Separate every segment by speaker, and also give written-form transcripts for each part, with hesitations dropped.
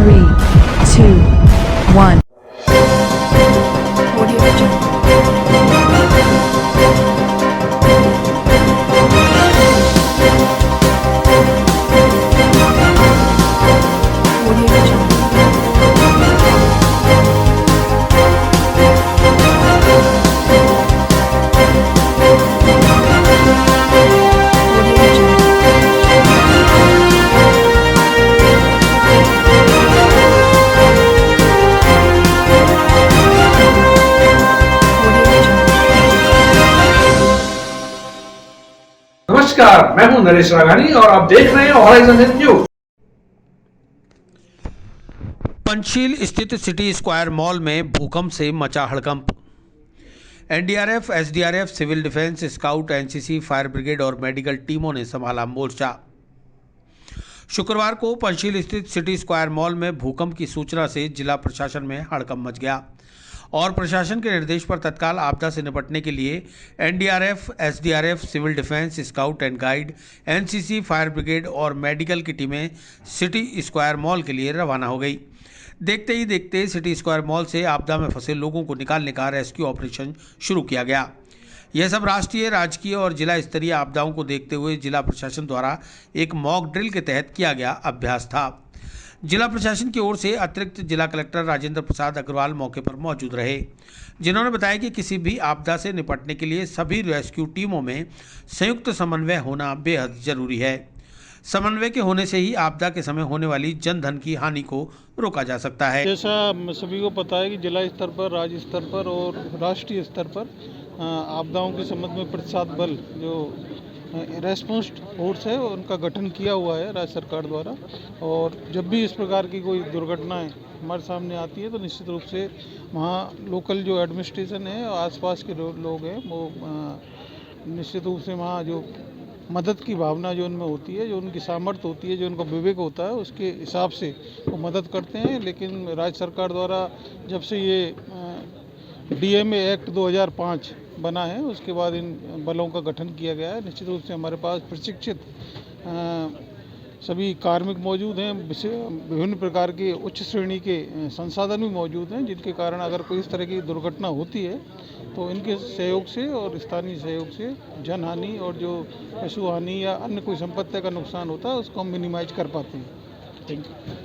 Speaker 1: 3, 2, 1.
Speaker 2: Audio Jungle. Audio Jungle. Audio Jungle. Audio Jungle.
Speaker 3: नमस्कार, मैं हूं नरेश राघानी और आप देख रहे हैं हॉराइजन न्यूज।
Speaker 4: पंचशील स्थित सिटी स्क्वायर मॉल में भूकंप से मचा हड़कंप। NDRF, SDRF, civil defence, scout, NCC, fire brigade और मेडिकल टीमों ने संभाला मोर्चा। शुक्रवार को पंचशील स्थित सिटी स्क्वायर मॉल में भूकंप की सूचना से जिला प्रशासन में हड़कंप मच गया और प्रशासन के निर्देश पर तत्काल आपदा से निपटने के लिए NDRF, SDRF, civil defence, scout and guide, NCC, fire brigade और मेडिकल की टीमें सिटी स्क्वायर मॉल के लिए रवाना हो गई। देखते ही देखते सिटी स्क्वायर मॉल से आपदा में फंसे लोगों को निकालने का रेस्क्यू ऑपरेशन शुरू किया गया। यह सब राष्ट्रीय, राजकीय और जिला स्तरीय आपदाओं को देखते हुए जिला प्रशासन द्वारा एक मॉक ड्रिल के तहत किया गया अभ्यास था। जिला प्रशासन की ओर से अतिरिक्त जिला कलेक्टर राजेंद्र प्रसाद अग्रवाल मौके पर मौजूद रहे, जिन्होंने बताया कि किसी भी आपदा से निपटने के लिए सभी रेस्क्यू टीमों में संयुक्त समन्वय होना बेहद जरूरी है। समन्वय के होने से ही आपदा के समय होने वाली जन धन की हानि को रोका जा सकता है।
Speaker 5: जैसा सभी को पता है कि जिला स्तर पर, राज्य स्तर पर और राष्ट्रीय स्तर पर आपदाओं के संबंध में प्रतिसाद बल जो रेस्पॉन्स फोर्स है उनका गठन किया हुआ है राज्य सरकार द्वारा। और जब भी इस प्रकार की कोई दुर्घटनाएं हमारे सामने आती है तो निश्चित रूप से वहाँ लोकल जो एडमिनिस्ट्रेशन है और आसपास के लोग हैं वो निश्चित रूप से वहाँ जो मदद की भावना जो उनमें होती है, जो उनकी सामर्थ्य होती है, जो उनका विवेक होता है, उसके हिसाब से वो मदद करते हैं। लेकिन राज्य सरकार द्वारा जब से ये डीएमए एक्ट 2005 बना है उसके बाद इन बलों का गठन किया गया है। निश्चित रूप से हमारे पास प्रशिक्षित सभी कार्मिक मौजूद हैं, विभिन्न प्रकार के उच्च श्रेणी के संसाधन भी मौजूद हैं, जिनके कारण अगर कोई इस तरह की दुर्घटना होती है तो इनके सहयोग से और स्थानीय सहयोग से जन हानि और जो पशु हानि या अन्य कोई संपत्ति का नुकसान होता है उसको हम मिनिमाइज कर पाते हैं। Thank you.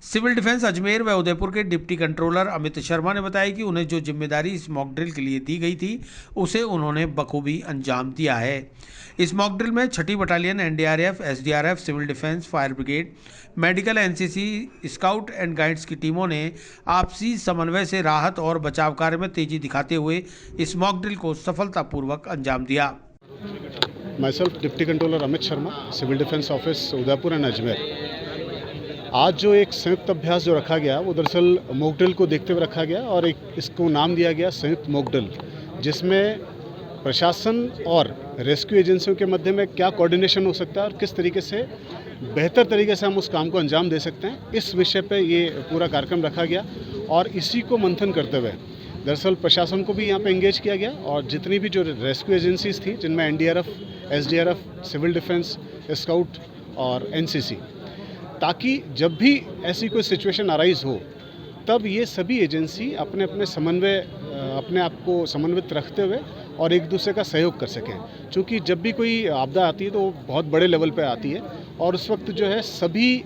Speaker 4: Civil defence Ajmer व उदयपुर के डिप्टी कंट्रोलर अमित शर्मा ने बताया कि उन्हें जो जिम्मेदारी इस मॉक ड्रिल के लिए दी गई थी उसे उन्होंने बखूबी अंजाम दिया है। इस मॉक ड्रिल में 6ठी battalion, NDRF, SDRF, civil defence, fire brigade, medical, NCC, scout and guides की टीमों ने आपसी समन्वय से राहत और बचाव कार्य में तेजी दिखाते हुए इस मॉक ड्रिल को सफलतापूर्वक अंजाम दिया।
Speaker 6: Myself, Deputy Controller Amit Sharma, Civil Defence Office, Udaipur and Ajmer. आज जो एक संयुक्त अभ्यास जो रखा गया वो दरअसल मॉक ड्रिल को देखते हुए रखा गया और एक इसको नाम दिया गया संयुक्त मॉक ड्रिल, जिसमें प्रशासन और रेस्क्यू एजेंसियों के मध्य में क्या कोऑर्डिनेशन हो सकता है और किस तरीके से बेहतर तरीके से हम उस काम को अंजाम दे सकते हैं, इस विषय पे ये पूरा कार्यक्रम रखा गया। और इसी को मंथन करते हुए दरअसल प्रशासन को भी यहाँ पे एंगेज किया गया और जितनी भी जो रेस्क्यू एजेंसीज थी, जिनमें NDRF, SDRF, civil defence, scout और एनसीसी, ताकि जब भी ऐसी कोई सिचुएशन अराइज हो तब ये सभी एजेंसी अपने अपने समन्वय अपने आप को समन्वित रखते हुए और एक दूसरे का सहयोग कर सकें। क्योंकि जब भी कोई आपदा आती है तो वो बहुत बड़े लेवल पे आती है और उस वक्त जो है सभी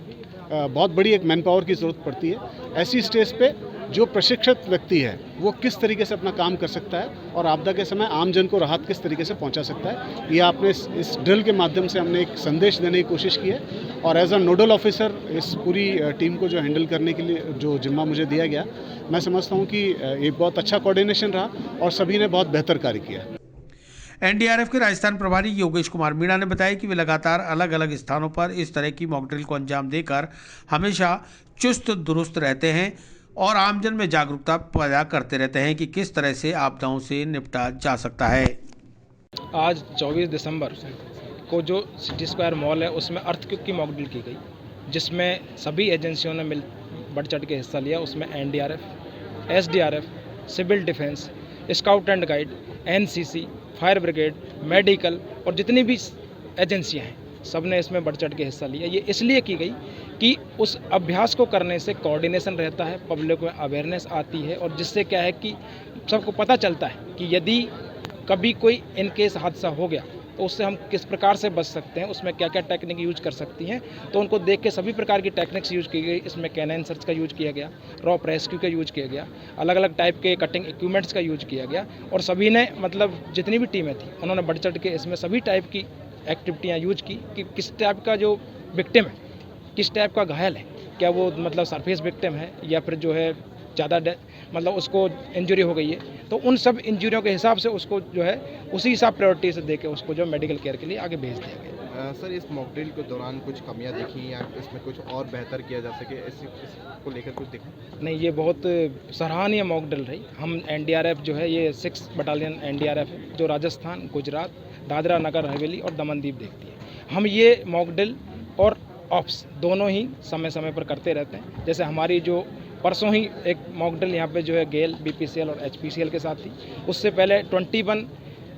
Speaker 6: बहुत बड़ी एक मैन पावर की ज़रूरत पड़ती है। ऐसी स्टेज पे जो प्रशिक्षित व्यक्ति है वो किस तरीके से अपना काम कर सकता है और आपदा के समय आम जन को राहत किस तरीके से पहुंचा सकता है, ये आपने इस ड्रिल के माध्यम से हमने एक संदेश देने की कोशिश की है। और एज अ नोडल ऑफिसर इस पूरी टीम को जो हैंडल करने के लिए जो जिम्मा मुझे दिया गया, मैं समझता हूँ कि ये बहुत अच्छा कोऑर्डिनेशन रहा और सभी ने बहुत बेहतर कार्य किया।
Speaker 4: एनडीआरएफ के राजस्थान प्रभारी योगेश कुमार मीणा ने बताया कि वे लगातार अलग अलग स्थानों पर इस तरह की मॉक ड्रिल को अंजाम देकर हमेशा चुस्त दुरुस्त रहते हैं और आमजन में जागरूकता पैदा करते रहते हैं कि किस तरह से आपदाओं से निपटा जा सकता है।
Speaker 7: आज 24 दिसंबर को जो सिटी स्क्वायर मॉल है उसमें अर्थक्वेक की मॉक ड्रिल की गई, जिसमें सभी एजेंसियों ने बढ़ चढ़ के हिस्सा लिया। उसमें NDRF, SDRF, civil defence, scout and guide, NCC, fire brigade, medical और जितनी भी एजेंसियां हैं सब ने इसमें बढ़ चढ़ के हिस्सा लिया। ये इसलिए की गई कि उस अभ्यास को करने से कोऑर्डिनेशन रहता है, पब्लिक में अवेयरनेस आती है और जिससे क्या है कि सबको पता चलता है कि यदि कभी कोई इन केस हादसा हो गया तो उससे हम किस प्रकार से बच सकते हैं, उसमें क्या क्या टेक्निक यूज कर सकती हैं। तो उनको देख के सभी प्रकार की टेक्निक्स यूज की गई। इसमें कैनाइन सर्च का यूज किया गया, रॉप रेस्क्यू का यूज किया गया, अलग अलग टाइप के कटिंग इक्विपमेंट्स का यूज किया गया और सभी ने मतलब जितनी भी टीमें थी उन्होंने बढ़ चढ़ के इसमें सभी टाइप की एक्टिविटियाँ यूज की कि किस टाइप का जो विक्टिम है, किस टाइप का घायल है, क्या वो मतलब सरफेस विक्टिम है या फिर जो है ज़्यादा मतलब उसको इंजरी हो गई है, तो उन सब इंजरियों के हिसाब से उसको जो है उसी हिसाब प्रायोरिटी से देके उसको जो मेडिकल केयर के लिए आगे भेज दिया गया।
Speaker 8: सर, इस मॉक ड्रिल के दौरान कुछ कमियां दिखी या इसमें कुछ और बेहतर किया जा सके, इसको लेकर कुछ दिखा?
Speaker 7: नहीं, ये बहुत सराहनीय मॉक ड्रिल रही। हम एनडीआरएफ जो है ये 6 बटालियन एनडीआरएफ है जो राजस्थान, गुजरात, दादरा नगर हवेली और दमनदीप देखती है। हम ये मॉक ड्रिल और ऑप्स दोनों ही समय समय पर करते रहते हैं। जैसे हमारी जो परसों ही एक मॉक ड्रिल यहाँ पे जो है गेल, बीपीसीएल और एचपीसीएल के साथ थी, उससे पहले 21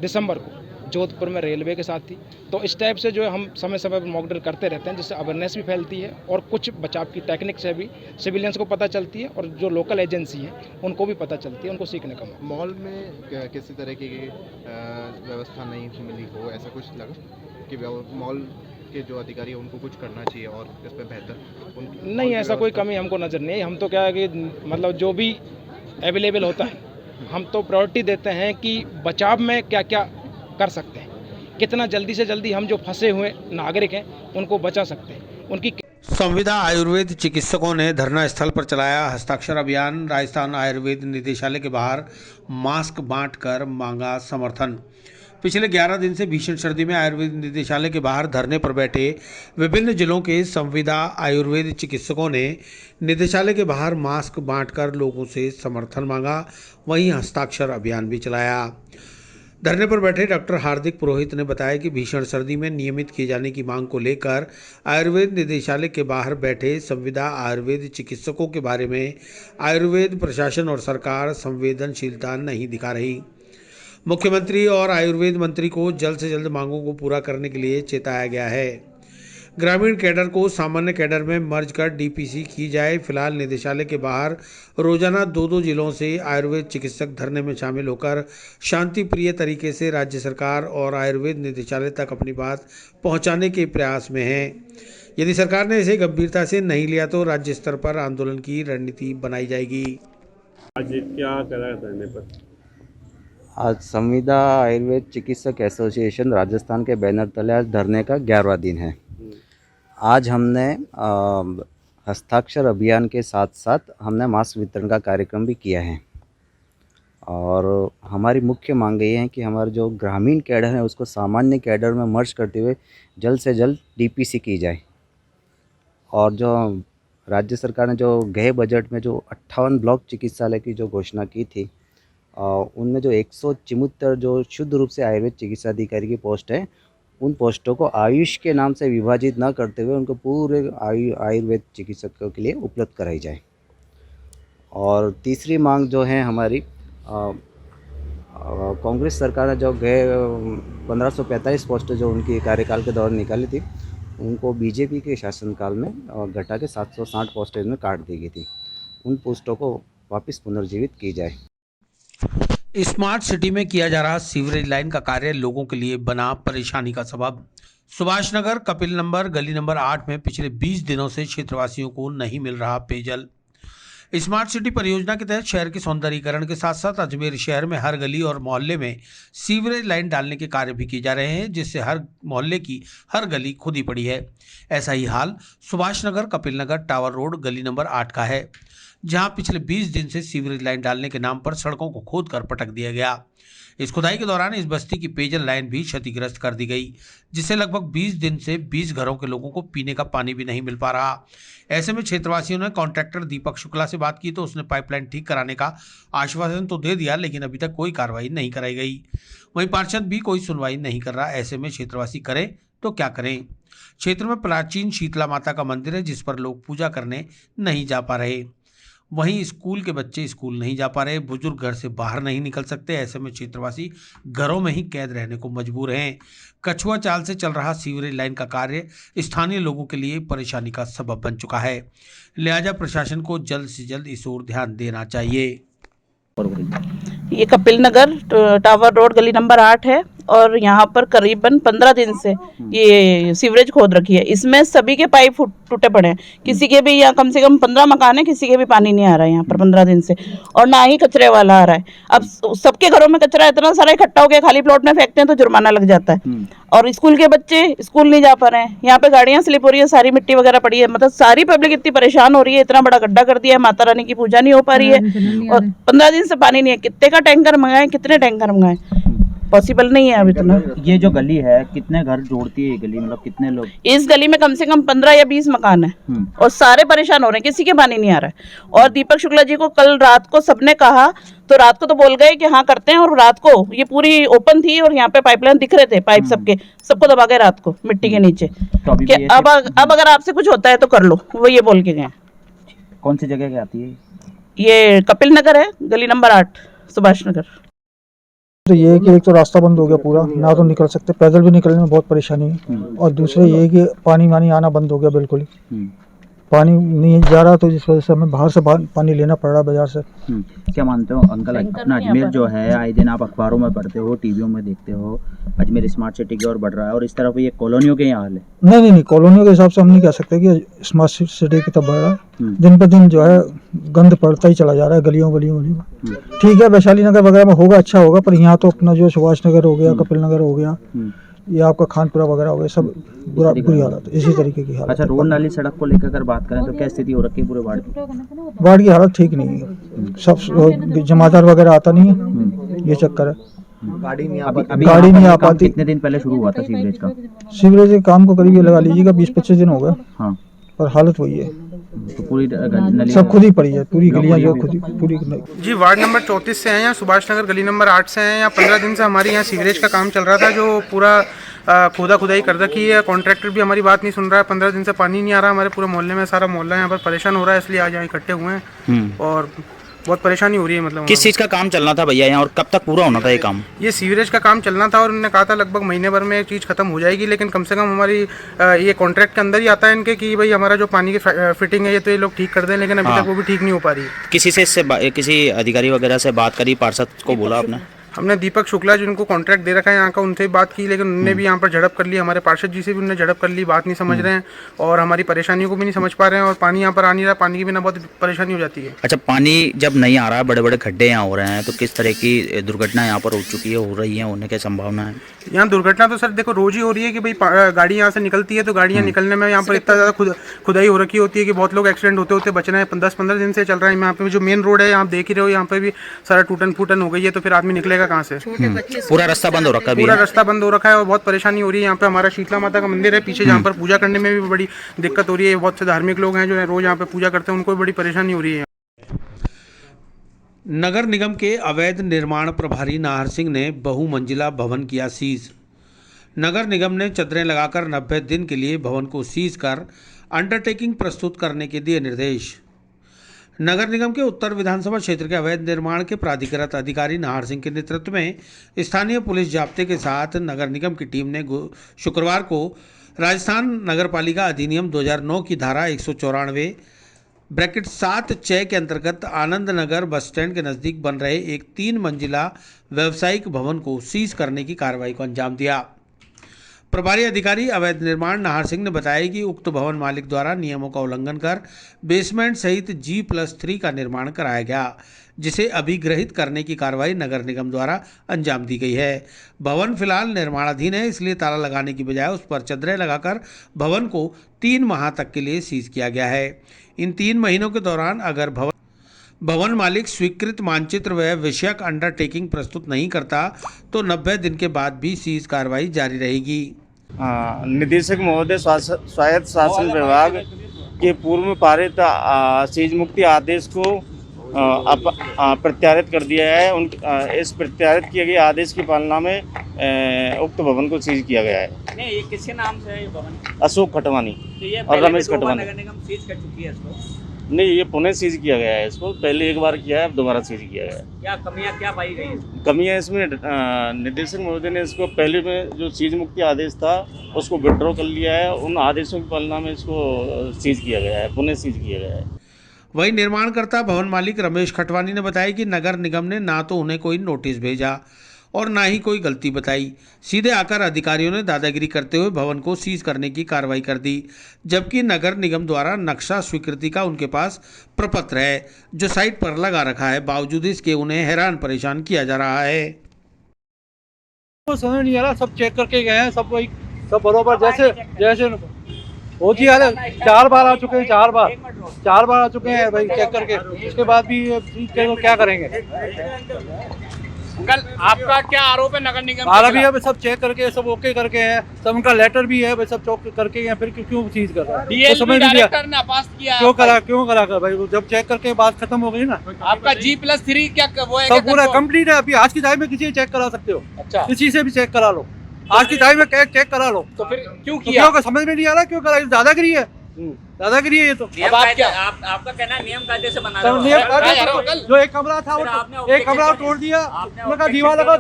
Speaker 7: दिसंबर को जोधपुर में रेलवे के साथ थी। तो इस टाइप से जो है हम समय समय पर मॉक ड्रिल करते रहते हैं जिससे अवेयरनेस भी फैलती है और कुछ बचाव की टेक्निक से भी सिविलियंस को पता चलती है और जो लोकल एजेंसी है उनको भी पता चलती है, उनको सीखने का मौका।
Speaker 8: मॉल में किसी तरह की व्यवस्था नहीं मिली हो, ऐसा कुछ लगा कि मॉल के जो अधिकारी हैं उनको कुछ करना चाहिए और इसमें बेहतर
Speaker 7: नहीं, ऐसा कोई कमी हमको नज़र नहीं है। हम तो क्या है कि मतलब जो भी अवेलेबल होता है हम तो प्रायोरिटी देते हैं कि बचाव में क्या क्या कर सकते हैं, कितना जल्दी से जल्दी हम जो फंसे हुए नागरिक हैं उनको बचा सकते हैं। उनकी
Speaker 4: संविदा आयुर्वेद चिकित्सकों ने धरना स्थल पर चलाया हस्ताक्षर अभियान। राजस्थान आयुर्वेद निदेशालय के बाहर मास्क बांटकर मांगा समर्थन। पिछले 11 दिन से भीषण सर्दी में आयुर्वेद निदेशालय के बाहर धरने पर बैठे विभिन्न जिलों के संविदा आयुर्वेद चिकित्सकों ने निदेशालय के बाहर मास्क बांटकर लोगों से समर्थन मांगा, वहीं हस्ताक्षर अभियान भी चलाया। धरने पर बैठे डॉक्टर हार्दिक पुरोहित ने बताया कि भीषण सर्दी में नियमित किए जाने की मांग को लेकर आयुर्वेद निदेशालय के बाहर बैठे संविदा आयुर्वेद चिकित्सकों के बारे में आयुर्वेद प्रशासन और सरकार संवेदनशीलता नहीं दिखा रही। मुख्यमंत्री और आयुर्वेद मंत्री को जल्द से जल्द मांगों को पूरा करने के लिए चेताया गया है। ग्रामीण कैडर को सामान्य कैडर में मर्ज कर डीपीसी की जाए। फिलहाल निदेशालय के बाहर रोजाना 2-2 जिलों से आयुर्वेद चिकित्सक धरने में शामिल होकर शांतिप्रिय तरीके से राज्य सरकार और आयुर्वेद निदेशालय तक अपनी बात पहुंचाने के प्रयास में हैं। यदि सरकार ने इसे गंभीरता से नहीं लिया तो राज्य स्तर पर आंदोलन की रणनीति बनाई जाएगी।
Speaker 9: आज क्या करा धरने पर?
Speaker 10: आज संविदा आयुर्वेद चिकित्सक एसोसिएशन राजस्थान के बैनर तले आज धरने का 11वां दिन है। आज हमने हस्ताक्षर अभियान के साथ साथ हमने मास्क वितरण का कार्यक्रम भी किया है और हमारी मुख्य मांग ये है कि हमारा जो ग्रामीण कैडर है उसको सामान्य कैडर में मर्ज करते हुए जल्द से जल्द डीपीसी की जाए। और जो राज्य सरकार ने जो गए बजट में जो 58 ब्लॉक चिकित्सालय की जो घोषणा की थी उनमें जो 174 जो शुद्ध रूप से आयुर्वेद चिकित्सा अधिकारी की पोस्ट है उन पोस्टों को आयुष के नाम से विभाजित न करते हुए उनको पूरे आयुर्वेद चिकित्सकों के लिए उपलब्ध कराई जाए। और तीसरी मांग जो है हमारी कांग्रेस सरकार ने जो गए 1545 पोस्ट जो उनकी कार्यकाल के दौरान निकाली थी उनको बीजेपी के शासनकाल में घटा के 760 पोस्टेज में काट दी गई थी। उन पोस्टों को वापस पुनर्जीवित की जाए।
Speaker 4: स्मार्ट सिटी में किया जा रहा सीवरेज लाइन का कार्य लोगों के लिए बना परेशानी का सबब। सुभाष नगर कपिल नंबर गली नंबर 8 में पिछले 20 दिनों से क्षेत्रवासियों को नहीं मिल रहा पेयजल। स्मार्ट सिटी परियोजना के तहत शहर के सौंदर्यीकरण के साथ साथ अजमेर शहर में हर गली और मोहल्ले में सीवरेज लाइन डालने के कार्य भी किए जा रहे हैं, जिससे हर मोहल्ले की हर गली खुदी पड़ी है। ऐसा ही हाल सुभाष नगर कपिल नगर टावर रोड गली नंबर 8 का है, जहां पिछले 20 दिन से सीवरेज लाइन डालने के नाम पर सड़कों को खोदकर पटक दिया गया। इस खुदाई के दौरान इस बस्ती की पेयजल लाइन भी क्षतिग्रस्त कर दी गई, जिससे लगभग 20 दिन से 20 घरों के लोगों को पीने का पानी भी नहीं मिल पा रहा। ऐसे में क्षेत्रवासियों ने कॉन्ट्रैक्टर दीपक शुक्ला से बात की तो उसने पाइपलाइन ठीक कराने का आश्वासन तो दे दिया, लेकिन अभी तक कोई कार्रवाई नहीं कराई गई। वहीं पार्षद भी कोई सुनवाई नहीं कर रहा। ऐसे में क्षेत्रवासी करें तो क्या करें। क्षेत्र में प्राचीन शीतला माता का मंदिर है, जिस पर लोग पूजा करने नहीं जा पा रहे। वहीं स्कूल के बच्चे स्कूल नहीं जा पा रहे, बुजुर्ग घर से बाहर नहीं निकल सकते। ऐसे में क्षेत्रवासी घरों में ही कैद रहने को मजबूर हैं। कछुआ चाल से चल रहा सीवरेज लाइन का कार्य स्थानीय लोगों के लिए परेशानी का सबब बन चुका है। लिहाजा प्रशासन को जल्द से जल्द इस ओर ध्यान देना चाहिए।
Speaker 11: ये कपिल नगर टावर रोड गली नंबर 8 है और यहाँ पर करीबन 15 दिन से ये सीवरेज खोद रखी है। इसमें सभी के पाइप टूटे पड़े हैं। किसी के भी यहाँ कम से कम 15 मकान है, किसी के भी पानी नहीं आ रहा है यहाँ पर 15 दिन से, और ना ही कचरे वाला आ रहा है। अब सबके घरों में कचरा इतना सारा इकट्ठा हो गया, खाली प्लॉट में फेंकते हैं तो जुर्माना लग जाता है। और स्कूल के बच्चे स्कूल नहीं जा पा रहे हैं, यहाँ पे गाड़ियाँ स्लिप हो रही है, सारी मिट्टी वगैरह पड़ी है, मतलब सारी पब्लिक इतनी परेशान हो रही है। इतना बड़ा गड्ढा कर दिया है, माता रानी की पूजा नहीं हो पा रही है और 15 दिन से पानी नहीं है। कितने का टैंकर मंगाए, कितने टैंकर मंगाए, पॉसिबल नहीं है अब इतना।
Speaker 10: ये जो गली है कितने घर जोड़ती है ये गली, मतलब कितने लोग?
Speaker 11: इस गली में कम से कम 15 या 20 मकान है और सारे परेशान हो रहे हैं, किसी के पानी नहीं आ रहा है। और दीपक शुक्ला जी को कल रात को सबने कहा तो रात को तो बोल गए कि हाँ करते हैं, और रात को ये पूरी ओपन थी और यहाँ पे पाइपलाइन दिख रहे थे, पाइप सबको दबा गए रात को मिट्टी के नीचे कि अब अगर आपसे कुछ होता है तो कर लो, वो ये बोल के गए।
Speaker 10: कौन सी जगह की आती है
Speaker 11: ये? कपिल नगर है, गली नंबर 8, सुभाष नगर।
Speaker 12: तो ये है कि एक तो रास्ता बंद हो गया पूरा, ना तो निकल सकते, पैदल भी निकलने में बहुत परेशानी है। और दूसरा ये है कि पानी आना बंद हो गया बिल्कुल ही, पानी नहीं जा रहा, तो जिस वजह से हमें बाहर से पानी लेना पड़ रहा है बाजार से।
Speaker 10: क्या मानते हो अंकल, अपना अजमेर जो है आए दिन आप अखबारों में पढ़ते हो, टीवियों में देखते हो, अजमेर स्मार्ट सिटी की ओर बढ़ रहा है और इस तरफ ये कॉलोनियों के यहाँ हाल है? नहीं,
Speaker 12: कॉलोनियों के हिसाब से हम नहीं कह सकते कि स्मार्ट सिटी की तरफ बढ़ रहा है। दिन पर दिन जो है गंद पड़ता ही चला जा रहा है गलियों में। ठीक है, वैशाली नगर वगैरह में होगा, अच्छा होगा, पर यहाँ तो अपना जो सुभाष नगर हो गया, कपिल नगर हो गया, ये आपका खानपुरा वगैरह हो गया, सब बुरी हालत, इसी तरीके की हालत।
Speaker 10: अच्छा, रोड नाली सड़क को लेकर अगर बात करें तो क्या स्थिति हो रखी है पूरे वार्ड की?
Speaker 12: वार्ड की हालत ठीक नहीं है, सब जमादार वगैरह आता नहीं है, ये चक्कर है।
Speaker 10: गाड़ी नहीं आ पाती। कितने दिन पहले शुरू हुआ था सीवरेज का?
Speaker 12: सीवरेज के काम को करीब लगा लीजिएगा 20-25 दिन हो गए।
Speaker 10: हाँ,
Speaker 12: पर हालत वही है,
Speaker 10: तो पूरी नली
Speaker 12: सब खुद ही पड़ी है, पूरी गलियां जो खुद ही पूरी।
Speaker 5: जी, वार्ड नंबर 34 से हैं, यहाँ सुभाष नगर गली नंबर 8 से हैं। यहाँ 15 दिन से हमारे यहाँ सीवरेज का काम चल रहा था, जो पूरा खुदाई कर रखी है। कॉन्ट्रैक्टर भी हमारी बात नहीं सुन रहा है, 15 दिन से पानी नहीं आ रहा। हमारे पूरे मोहल्ले में, सारा मोहल्ला यहाँ पर परेशान हो रहा है, इसलिए आज यहाँ इकट्ठे हुए हैं और बहुत परेशानी हो रही है। मतलब
Speaker 10: किस चीज़ का काम चलना था भैया यहाँ, और कब तक पूरा होना था ये काम?
Speaker 5: ये सीवरेज का काम चलना था और उन्होंने कहा था लगभग महीने भर में ये चीज़ खत्म हो जाएगी, लेकिन कम से कम हमारी ये कॉन्ट्रैक्ट के अंदर ही आता है इनके कि भाई हमारा जो पानी की फिटिंग है ये तो ये लोग ठीक कर दें, लेकिन अभी तक वो भी ठीक नहीं हो पा रही है।
Speaker 10: किसी से इससे किसी अधिकारी वगैरह से बात करी, पार्षद को बोला आपने?
Speaker 5: हमने दीपक शुक्ला जिनको कॉन्ट्रैक्ट दे रखा है यहाँ का, उनसे भी बात की, लेकिन उन्होंने भी यहाँ पर झड़प कर ली। हमारे पार्षद जी से भी उन्होंने झड़प कर ली, बात नहीं समझ रहे हैं और हमारी परेशानियों को भी नहीं समझ पा रहे हैं, और पानी यहाँ पर आ नहीं रहा, पानी के बिना बहुत परेशानी हो जाती है।
Speaker 10: अच्छा, पानी जब नहीं आ रहा, बड़े बड़े खड्डे यहाँ हो रहे हैं, तो किस तरह की दुर्घटना यहाँ पर हो चुकी है, हो रही है, होने की संभावना है?
Speaker 5: यहाँ दुर्घटना तो सर देखो रोज ही हो रही है कि भाई गाड़ी यहाँ से निकलती है तो गाड़ियाँ निकलने में यहाँ पर इतना ज़्यादा खुदाई हो रखी होती है कि बहुत लोग एक्सीडेंट होते बच रहे हैं। 10-15 दिन से चल रहा है। यहाँ पे जो मेन रोड है, आप देख ही रहे हो, यहाँ पे भी सारा टूटन फूटन हो गई है, तो फिर आदमी निकलेगा कहाँ से?
Speaker 10: पूरा रास्ता बंद हो रखा है,
Speaker 5: पूरा रास्ता बंद हो रखा है और बहुत परेशानी हो रही है। यहाँ पे हमारा शीतला माता का मंदिर है पीछे, जहाँ पर पूजा करने में भी बड़ी दिक्कत हो रही है। बहुत से धार्मिक लोग हैं जो रोज यहाँ पे पूजा करते हैं, उनको भी बड़ी परेशानी हो रही है।
Speaker 4: नगर निगम के अवैध निर्माण प्रभारी नाहर सिंह ने बहुमंजिला भवन किया सीज। नगर निगम ने चदरें लगाकर 90 दिन के लिए भवन को सीज कर अंडरटेकिंग प्रस्तुत करने के दिए निर्देश। नगर निगम के उत्तर विधानसभा क्षेत्र के अवैध निर्माण के प्राधिकृत अधिकारी नाहर सिंह के नेतृत्व में स्थानीय पुलिस जाब्ते के साथ नगर निगम की टीम ने शुक्रवार को राजस्थान नगरपालिका अधिनियम 2009 की धारा 194(7)(6) के अंतर्गत आनंद नगर बस स्टैंड के नज़दीक बन रहे एक 3 मंजिला व्यावसायिक भवन को सीज करने की कार्रवाई को अंजाम दिया। प्रभारी अधिकारी अवैध निर्माण नाहर सिंह ने बताया कि उक्त भवन मालिक द्वारा नियमों का उल्लंघन कर बेसमेंट सहित G+3 का निर्माण कराया गया, जिसे अभिग्रहित करने की कार्रवाई नगर निगम द्वारा अंजाम दी गई है। भवन फिलहाल निर्माणाधीन है, इसलिए ताला लगाने की बजाय उस पर चदरें लगाकर भवन को 3 माह तक के लिए सीज किया गया है। इन 3 महीनों के दौरान अगर भवन मालिक स्वीकृत मानचित्र व विषयक अंडरटेकिंग प्रस्तुत नहीं करता तो 90 दिन के बाद भी सीज कार्रवाई जारी रहेगी।
Speaker 9: निदेशक महोदय स्वायत्त शासन विभाग के पूर्व में पारित सीज मुक्ति आदेश को प्रत्यारित कर दिया है। इस प्रत्यारित किए गए आदेश की पालना में उक्त भवन को सीज किया गया है।
Speaker 13: नहीं, ये किसके नाम से है ये भवन?
Speaker 9: अशोक खटवानी
Speaker 13: तो ये
Speaker 9: और रमेश खटवानी।
Speaker 13: नगर निगम सीज कर चुकी है इसको।
Speaker 9: नहीं, ये पुणे सीज किया गया है इसको, पहले एक बार किया है, अब दोबारा सीज किया गया है।
Speaker 7: क्या कमियां क्या पाई गई?
Speaker 9: कमियां इसमें निदेशक महोदय ने इसको पहले में जो सीज मुक्ति आदेश था उसको विड्रॉ कर लिया है, उन आदेशों की पालना में इसको सीज किया गया है, पुणे सीज किया गया है।
Speaker 4: वहीं निर्माणकर्ता भवन मालिक रमेश खटवानी ने बताया कि नगर निगम ने ना तो उन्हें कोई नोटिस भेजा और ना ही कोई गलती बताई, सीधे आकर अधिकारियों ने दादागिरी करते हुए भवन को सीज करने की कार्रवाई कर दी, जबकि नगर निगम द्वारा नक्शा स्वीकृति का उनके पास प्रपत्र है जो साइट पर लगा रखा है, बावजूद इसके उन्हें हैरान परेशान किया जा रहा है।
Speaker 12: समझ नहीं आ रहा, सब चेक करके गए हैं, सब वही सब बरोबर जैसे जैसे हो जी हाल 4 बार आ चुके हैं, 4 बार आ चुके हैं भाई चेक करके, उसके बाद भी क्या करेंगे?
Speaker 7: अंकल आपका क्या आरोप है नगर निगम?
Speaker 12: हमारा भी है, सब चेक करके सब ओके करके है, सब उनका लेटर भी है भाई, सब चेक करके हैं, फिर क्यों चीज कर रहा है?
Speaker 7: समझ नहीं किया
Speaker 12: क्यों करा भाई, जब चेक करके बात खत्म हो गई ना।
Speaker 7: आपका G+3 क्या वो है?
Speaker 12: सब पूरा कंप्लीट है, अभी आज की तारीख में किसी चेक करा सकते हो।
Speaker 7: अच्छा,
Speaker 12: किसी से भी चेक करा लो, आज की तारीख में चेक करा लो।
Speaker 7: तो फिर क्यों किया?
Speaker 12: समझ में नहीं आ रहा क्यों करा, दादागिरी है, दादागिरी है ये तो।
Speaker 7: अब आप क्या आपका कहना है नियम कायदे से बना रहे हो?
Speaker 12: जो एक कमरा था वो एक कमरा तोड़ दिया, दीवार लगा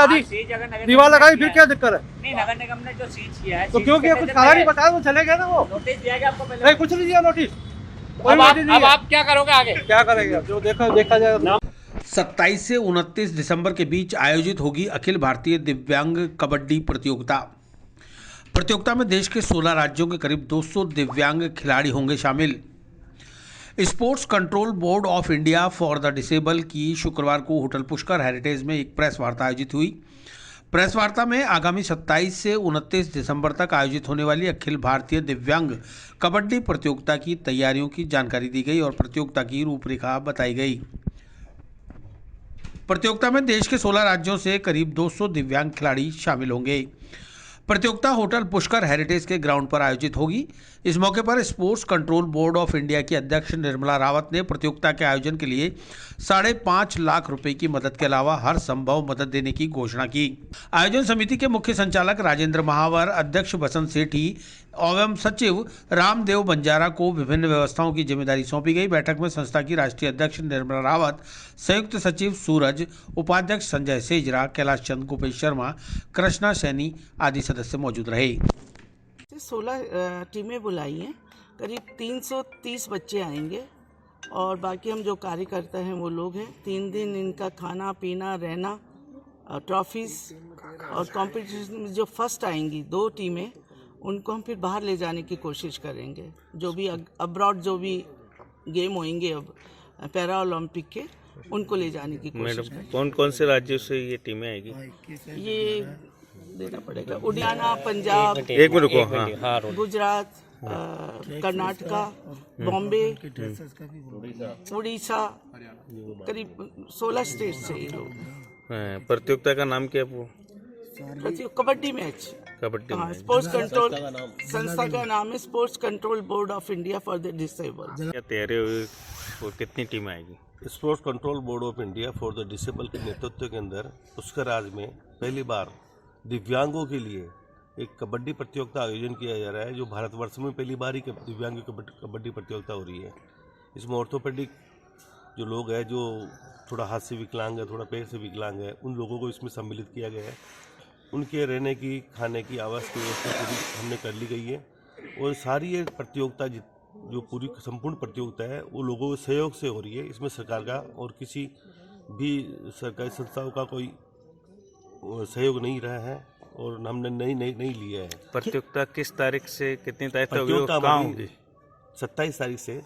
Speaker 12: दी, फिर क्या दिक्कत है?
Speaker 7: नहीं, नगर निगम ने जो सीज किया है
Speaker 12: तो क्यों किया? कुछ खाना नहीं बताया तो चले गए ना वो।
Speaker 7: नोटिस दिया गया आपको पहले?
Speaker 12: नहीं, कुछ नहीं दिया नोटिस।
Speaker 7: अब आप क्या करोगे आगे?
Speaker 12: क्या करेंगे जो देखा जाएगा।
Speaker 4: 27 से 29 दिसंबर के बीच आयोजित होगी अखिल भारतीय दिव्यांग कबड्डी प्रतियोगिता में देश के 16 राज्यों के करीब 200 दिव्यांग खिलाड़ी होंगे शामिल। Sports control board of India for the disable की शुक्रवार को होटल पुष्कर हेरिटेज में एक प्रेस वार्ता आयोजित हुई। प्रेस वार्ता में आगामी 27 से 29 दिसंबर तक आयोजित होने वाली अखिल भारतीय दिव्यांग कबड्डी प्रतियोगिता की तैयारियों की जानकारी दी गई और प्रतियोगिता की रूपरेखा बताई गई। प्रतियोगिता में देश के 16 राज्यों से करीब 200 दिव्यांग खिलाड़ी शामिल होंगे। प्रतियोगिता होटल पुष्कर हेरिटेज के ग्राउंड पर आयोजित होगी। इस मौके पर sports control board of India की अध्यक्ष निर्मला रावत ने प्रतियोगिता के आयोजन के लिए 5.5 लाख रुपए की मदद के अलावा हर संभव मदद देने की घोषणा की। आयोजन समिति के मुख्य संचालक राजेंद्र महावर, अध्यक्ष बसंत सेठी एवं सचिव रामदेव बंजारा को विभिन्न व्यवस्थाओं की जिम्मेदारी सौंपी गई। बैठक में संस्था की राष्ट्रीय अध्यक्ष निर्मला रावत, संयुक्त सचिव सूरज, उपाध्यक्ष संजय सेजरा, कैलाश चंद, गोपेश शर्मा, कृष्णा सैनी आदि सदस्य मौजूद रहे।
Speaker 11: 16 टीमें बुलाई हैं, करीब 330 बच्चे आएंगे और बाकी हम जो कार्यकर्ता हैं वो लोग हैं। 3 दिन इनका खाना पीना रहना, ट्रॉफीज़ और कंपटीशन में जो फर्स्ट आएंगी 2 टीमें उनको हम फिर बाहर ले जाने की कोशिश करेंगे। जो भी अब्रॉड जो भी गेम होंगे अब पैरा ओलंपिक के, उनको ले जाने की कोशिश करेंगे।
Speaker 9: कौन कौन से राज्यों से ये टीमें आएगी?
Speaker 11: ये देना पड़ेगा, उड़ियाना, पंजाब,
Speaker 9: एक मिनट रुको, हाँ,
Speaker 11: गुजरात, कर्नाटका, बॉम्बे, उड़ीसा, करीब 16 स्टेट से ये लोग।
Speaker 9: प्रतियोगिता का नाम क्या है?
Speaker 11: कबड्डी मैच। हाँ, स्पोर्ट्स कंट्रोल संस्था का नाम है sports control board of India for the disable.
Speaker 9: क्या तैयारी हुई और कितनी टीम आएगी?
Speaker 13: Sports control board of India for the disable के नेतृत्व के अंदर पुष्कर राज्य में पहली बार दिव्यांगों के लिए एक कबड्डी प्रतियोगिता आयोजन किया जा रहा है, जो भारतवर्ष में पहली बार ही दिव्यांग कबड्डी प्रतियोगिता हो रही है। इसमें ऑर्थोपेडिक जो लोग हैं, जो थोड़ा हाथ से विकलांग है, थोड़ा पैर से विकलांग है, उन लोगों को इसमें सम्मिलित किया गया है। उनके रहने की, खाने की, आवास की व्यवस्था पूरी हमने कर ली गई है और सारी ये प्रतियोगिता जो पूरी संपूर्ण प्रतियोगिता है वो लोगों के सहयोग से हो रही है। इसमें सरकार का और किसी भी सरकारी संस्थाओं का कोई सहयोग नहीं रहा है और हमने नहीं लिया है।
Speaker 9: प्रतियोगिता किस तारीख से कितनी तारीख तक
Speaker 13: होगी? 27 तारीख से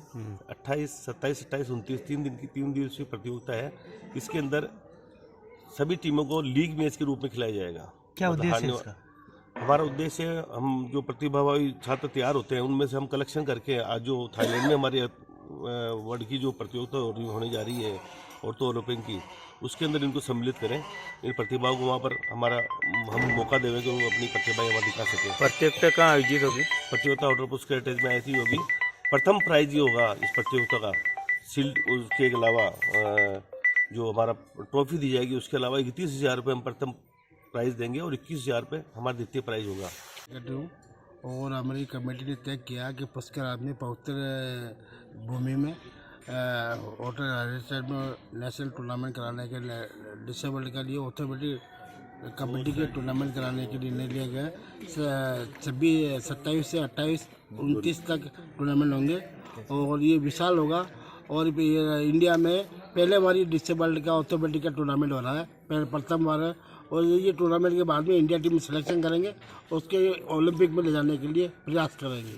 Speaker 13: 28, 27, 28, 29 3 दिवसीय प्रतियोगिता है। इसके अंदर सभी टीमों को लीग मैच के रूप में खिलाया जाएगा।
Speaker 12: क्या उद्देश्य है इसका?
Speaker 13: हमारा उद्देश्य, हम जो प्रतिभागी छात्र तैयार होते हैं उनमें से हम कलेक्शन करके आज जो थाईलैंड में हमारे वर्ल्ड की जो प्रतियोगिता होने जा रही है औरतों ओलंपिक की, उसके अंदर इनको सम्मिलित करें। इन प्रतिभाओं को वहाँ पर हम मौका देंगे कि वो अपनी प्रतिभा वहाँ दिखा सकें।
Speaker 9: प्रतियोगिता कहाँ आयोजित होगी?
Speaker 13: प्रतियोगिता होटल पुष्कर हेरिटेज में ऐसी होगी। प्रथम प्राइज ये होगा इस प्रतियोगिता का, शील्ड, उसके अलावा जो हमारा ट्रॉफी दी जाएगी, उसके अलावा 31,000 रुपये हम प्रथम प्राइज देंगे और 21,000 रुपये हमारा द्वितीय प्राइज होगा।
Speaker 14: और हमारी कमेटी ने तय किया कि पुष्कर में पवित्र भूमि में होटल राजस्थान में नेशनल टूर्नामेंट कराने के लिए डिसेबल्ड के लिए ऑर्थोपेडिक कबड्डी के टूर्नामेंट कराने के लिए निर्णय लिया गया। 27 से 28 29 तक टूर्नामेंट होंगे और ये विशाल होगा। और इंडिया में पहले बार डिसेबल्ड का ऑर्थोपेडिक का टूर्नामेंट हो रहा है, प्रथम बार है। और ये टूर्नामेंट के बाद में इंडिया टीम सिलेक्शन करेंगे और उसके ओलंपिक में ले जाने के लिए प्रयास करेंगे।